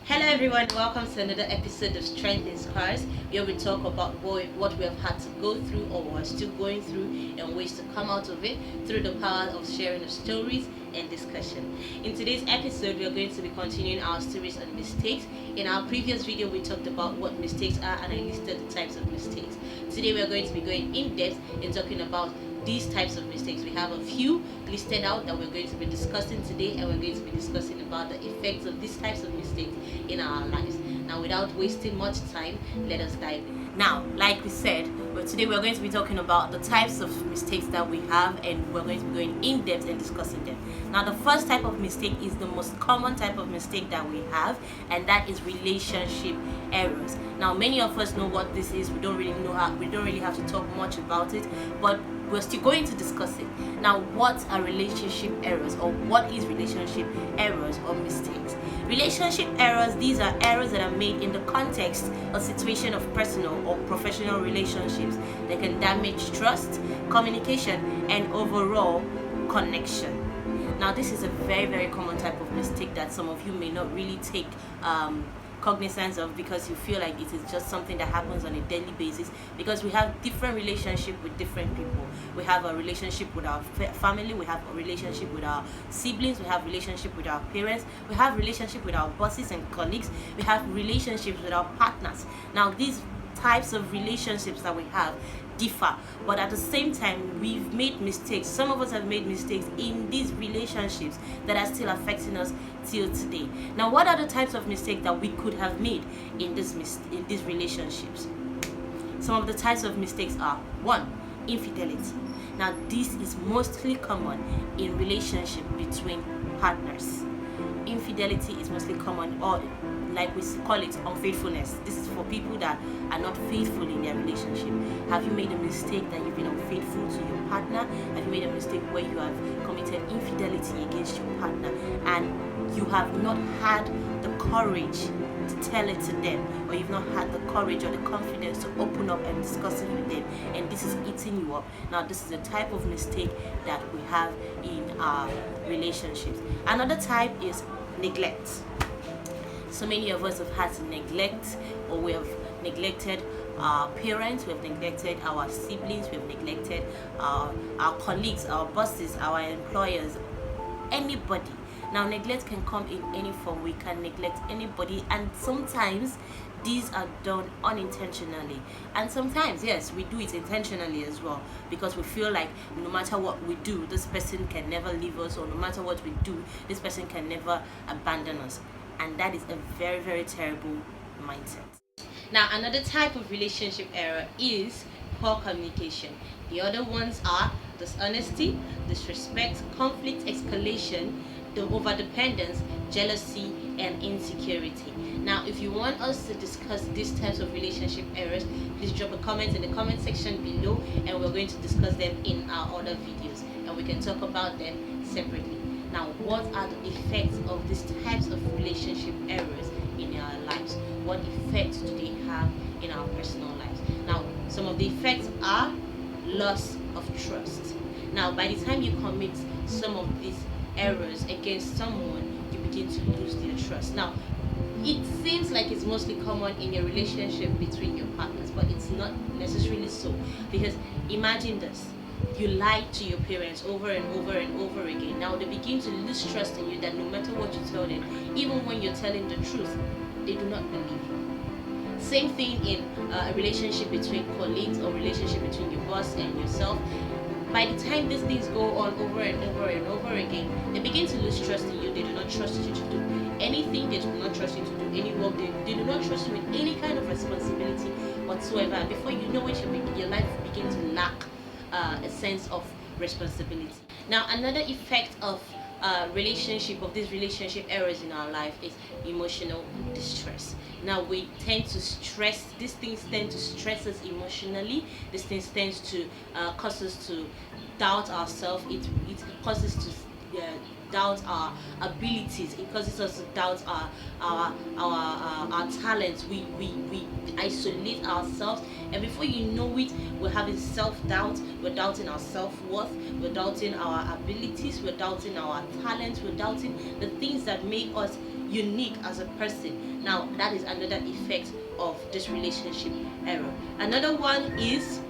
Hello everyone, welcome to another episode of Strength in Scars, where we talk about what we have had to go through or we're still going through and ways to come out of it through the power of sharing of stories and discussion. In today's episode, we are going to be continuing our series on mistakes. In our previous video, we talked about what mistakes are and I listed the types of mistakes. Today, we are going to be going in depth in talking about these types of mistakes. We have a few listed out that we're going to be discussing today, and we're going to be discussing about the effects of these types of mistakes in our lives. Now, without wasting much time, let us dive in. Now, like we said, today we're going to be talking about the types of mistakes that we have, and we're going to be going in depth and discussing them. Now, the first type of mistake is the most common type of mistake that we have, and that is relationship errors. Now, many of us know what this is. We don't really have to talk much about it, but we're still going to discuss it. Now, what are relationship errors, or what is relationship errors or mistakes? Relationship errors, these are errors that are made in the context or situation of personal or professional relationships that can damage trust, communication, and overall connection. Now, this is a very, very common type of mistake that some of you may not really take cognizance of, because you feel like it is just something that happens on a daily basis, because we have different relationship with different people. We have a relationship with our family, we have a relationship with our siblings, we have relationship with our parents, we have relationship with our bosses and colleagues, we have relationships with our partners. Now, these types of relationships that we have differ, but at the same time we've made mistakes. Some of us have made mistakes in these relationships that are still affecting us till today. Now, what are the types of mistakes that we could have made in these relationships? Some of the types of mistakes are: 1, infidelity. Now, this is mostly common in relationship between partners. Infidelity is mostly common, or like we call it, unfaithfulness. This is for people that are not faithful in their relationship. Have you made a mistake that you've been unfaithful to your partner? Have you made a mistake where you have committed infidelity against your partner and you have not had the courage to tell it to them, or you've not had the courage or the confidence to open up and discuss it with them, and this is eating you up? Now, this is a type of mistake that we have in our relationships. Another type is neglect. So many of us have had to neglect, or we have neglected our parents, we have neglected our siblings, we have neglected our colleagues, our bosses, our employers, anybody. Now, neglect can come in any form. We can neglect anybody, and sometimes these are done unintentionally, and sometimes, yes, we do it intentionally as well, because we feel like no matter what we do, this person can never leave us, or no matter what we do, this person can never abandon us. And that is a very, very terrible mindset. Now, another type of relationship error is poor communication. The other ones are dishonesty, disrespect, conflict escalation, the overdependence, jealousy, and insecurity. Now, if you want us to discuss these types of relationship errors, please drop a comment in the comment section below, and we're going to discuss them in our other videos, and we can talk about them separately. Now, what are the effects of these types of relationship errors in our lives? What effects do they have in our personal lives? Now, some of the effects are loss of trust. Now, by the time you commit some of these errors against someone, you begin to lose their trust. Now, it seems like it's mostly common in a relationship between your partners, but it's not necessarily so, because imagine this: you lied to your parents over and over and over again. Now they begin to lose trust in you, that no matter what you tell them, even when you're telling the truth, they do not believe you. Same thing in a relationship between colleagues, or relationship between your boss and yourself. By the time these things go on over and over and over again, they begin to lose trust in you. They do not trust you to do anything. They do not trust you to do any work. They do not trust you with any kind of responsibility whatsoever. And before you know it, your life begins to lack a sense of responsibility. Now, another effect of these relationship errors in our life is emotional distress. Now, we tend to stress, these things tend to stress us emotionally. These things tend to cause us to doubt ourselves. It causes us to doubt our abilities. It causes us to doubt our talents. We isolate ourselves, and before you know it, we're having self-doubt. We're doubting our self-worth. We're doubting our abilities. We're doubting our talents. We're doubting the things that make us unique as a person. Now that is another effect of this relationship error. Another one is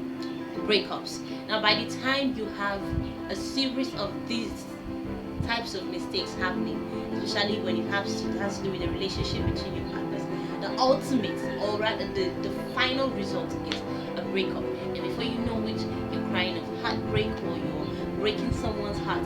breakups. Now by the time you have a series of these types of mistakes happening, especially when it has to do with the relationship between your partners, the ultimate, or rather the final result is a breakup. And before you know it, you're crying of heartbreak or you're breaking someone's heart.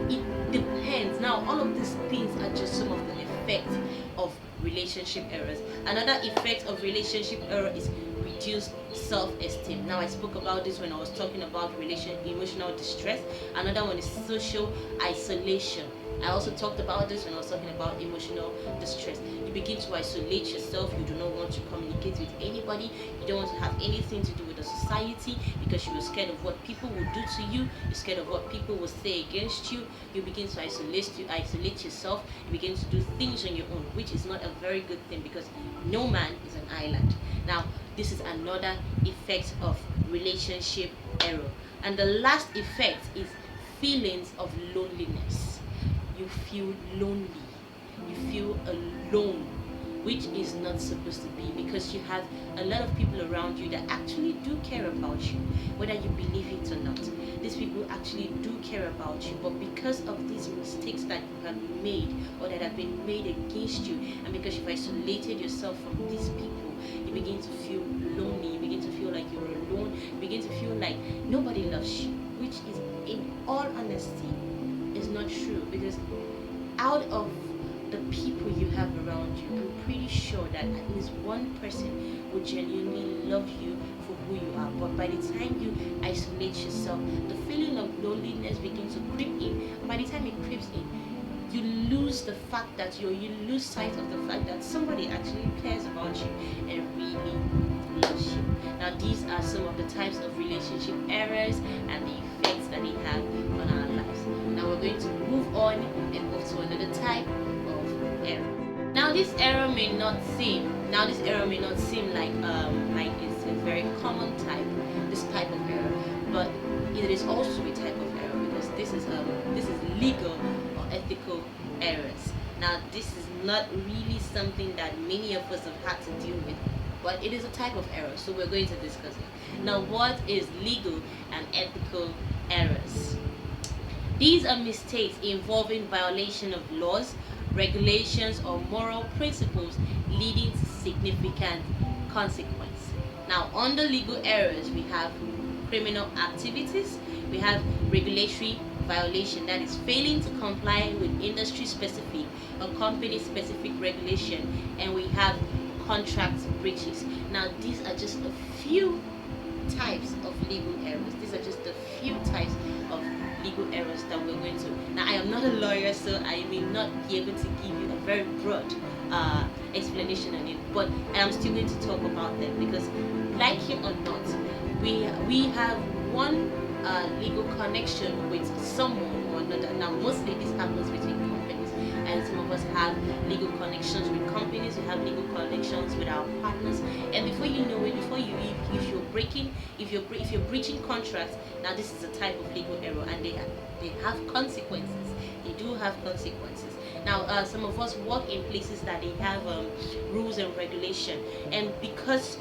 It depends. Now all of these things are just some of the effects of relationship errors. Another effect of relationship error is reduced self-esteem. Now I spoke about this when I was talking about emotional distress. Another one is social isolation. I also talked about this when I was talking about emotional distress. You begin to isolate yourself. You do not want to communicate with anybody. You don't want to have anything to do with the society because you are scared of what people will do to you. You're scared of what people will say against you. You begin to isolate yourself. You begin to do things on your own, which is not a very good thing because no man is an island. Now, this is another effect of relationship error. And the last effect is feelings of loneliness. You feel lonely, you feel alone, which is not supposed to be, because you have a lot of people around you that actually do care about you, whether you believe it or not. These people actually do care about you, but because of these mistakes that you have made or that have been made against you, and because you've isolated yourself from these people, you begin to feel lonely, you begin to feel like you're alone, you begin to feel like nobody loves you, which is, in all honesty, is not true. Because out of the people you have around you, I'm pretty sure that at least one person will genuinely love you for who you are. But by the time you isolate yourself, the feeling of loneliness begins to creep in. By the time it creeps in, you lose the fact that you lose sight of the fact that somebody actually cares about you and really loves you. Now these are some of the types of relationship errors and the effects that they have on our lives. Now we're going to move on and move to another type of error. Now this error may not seem like it's a very common type, this type of error, but it is also a type of error because this is legal or ethical errors. Now this is not really something that many of us have had to deal with, but it is a type of error, so we're going to discuss it. Now what is legal and ethical errors? These are mistakes involving violation of laws, regulations, or moral principles leading to significant consequence. Now, under legal errors, we have criminal activities, we have regulatory violation, that is failing to comply with industry-specific or company-specific regulation, and we have contract breaches. Now, these are just a few types of legal errors. These are just a few types of legal errors that we're going to. Now I am not a lawyer, so I may not be able to give you a very broad explanation on it, but I am still going to talk about them because, like it or not, we have one legal connection with someone or another. Now mostly this happens between companies, and some of us have legal connections with companies, we have legal connections with our partners, and before you know it, if you're breaching contracts, now this is a type of legal error, and they have consequences. They do have consequences. Now some of us work in places that they have rules and regulation, and because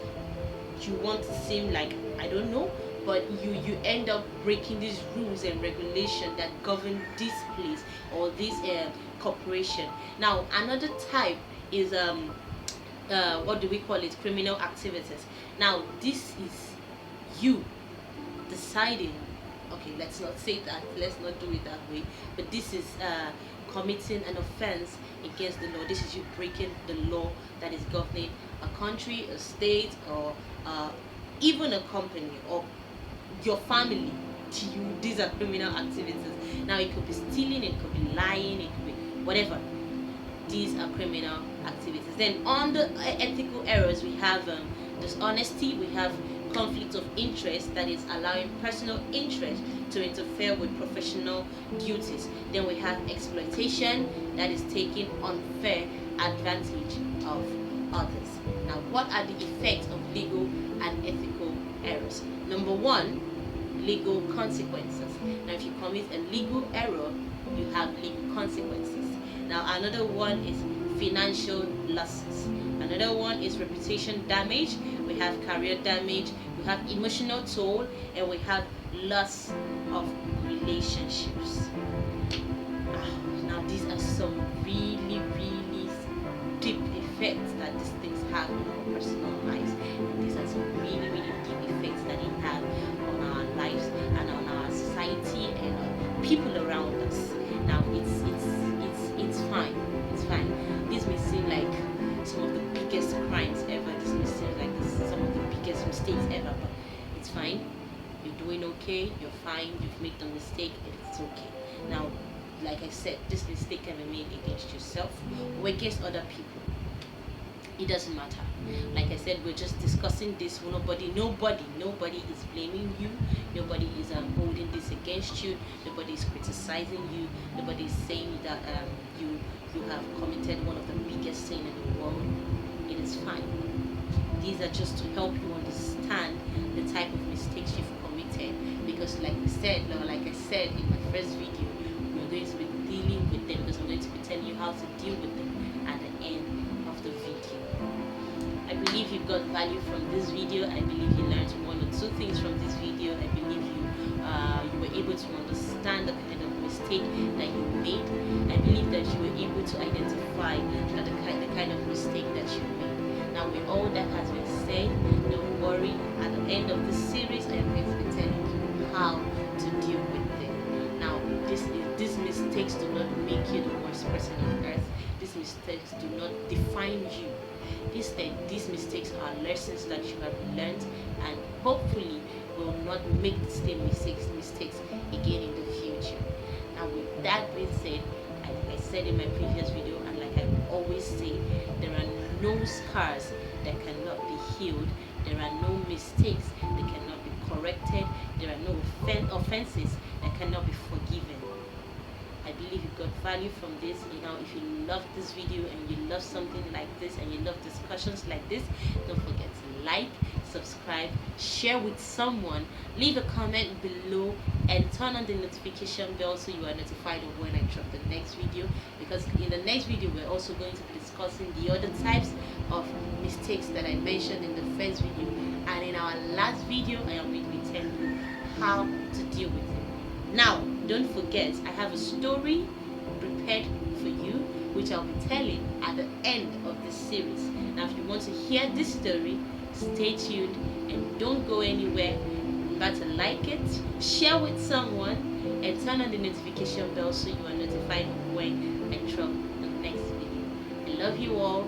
you want to seem like, I don't know, but you end up breaking these rules and regulation that govern this place or this corporation. Now another type is what do we call it, criminal activities. Now this is you deciding, okay, let's not say that, let's not do it that way, but this is committing an offense against the law. This is you breaking the law that is governing a country, a state, or even a company or your family. To you, these are criminal activities. Now it could be stealing, it could be lying, it could be whatever. These are criminal activities. Then on the ethical errors, we have dishonesty, we have conflict of interest, that is allowing personal interest to interfere with professional duties. Then we have exploitation, that is taking unfair advantage of others. Now what are the effects of legal and ethical errors? Number one, legal consequences. Now if you commit a legal error, you have legal consequences. Now another one is financial losses. Another one is reputation damage. We have career damage, we have emotional toll, and we have loss of relationships. Now these are some really deep effects that these things have on our personal lives. And these are some really deep effects that it have on our lives and on our society and on people around us. Now it's fine. It's fine. This may seem like some of the biggest crimes ever. This may seem like some of the biggest mistakes ever, but it's fine. You're doing okay. You're fine. You've made the mistake. It's okay. Now, like I said, this mistake can be made against yourself or against other people. It doesn't matter. Like I said, we're just discussing this. Nobody is blaming you. Nobody is holding this against you. Nobody is criticizing you. Nobody is saying that you have committed one of the biggest sin in the world. It is fine. These are just to help you understand the type of mistakes you've committed. Because like I said in my first video, we're going to be dealing with them, because I'm going to be telling you how to deal with them at the end of the video. I believe you got value from this video. I believe you learned one or two things from this video. I believe you were able to understand the kind of mistake that you made. I believe that you were able to identify the kind of mistake that you made. Now, with all that has been said, don't worry. At the end of this series, I am going to be telling you how to deal with them. Now, these mistakes do not make you the worst person on earth. These mistakes do not define you. These mistakes are lessons that you have learned, and hopefully will not make the same mistakes again in the future. Now, with that being said, like I said in my previous video, and like I always say, there are no scars that cannot be healed. There are no mistakes that cannot be corrected. There are no offenses that cannot be forgiven. I believe you got value from this. If you love this video and you love something like this and you love discussions like this, don't forget to like, subscribe, share with someone, leave a comment below, and turn on the notification bell so you are notified of when I drop the next video. Because in the next video, we're also going to be discussing the other types of mistakes that I mentioned in the first video. And in our last video, I am going to be telling you how to deal with it. Now, don't forget, I have a story prepared for you, which I'll be telling at the end of this series. Now, if you want to hear this story, stay tuned and don't go anywhere. Remember to like it, share with someone, and turn on the notification bell so you are notified of when I drop the next video. I love you all.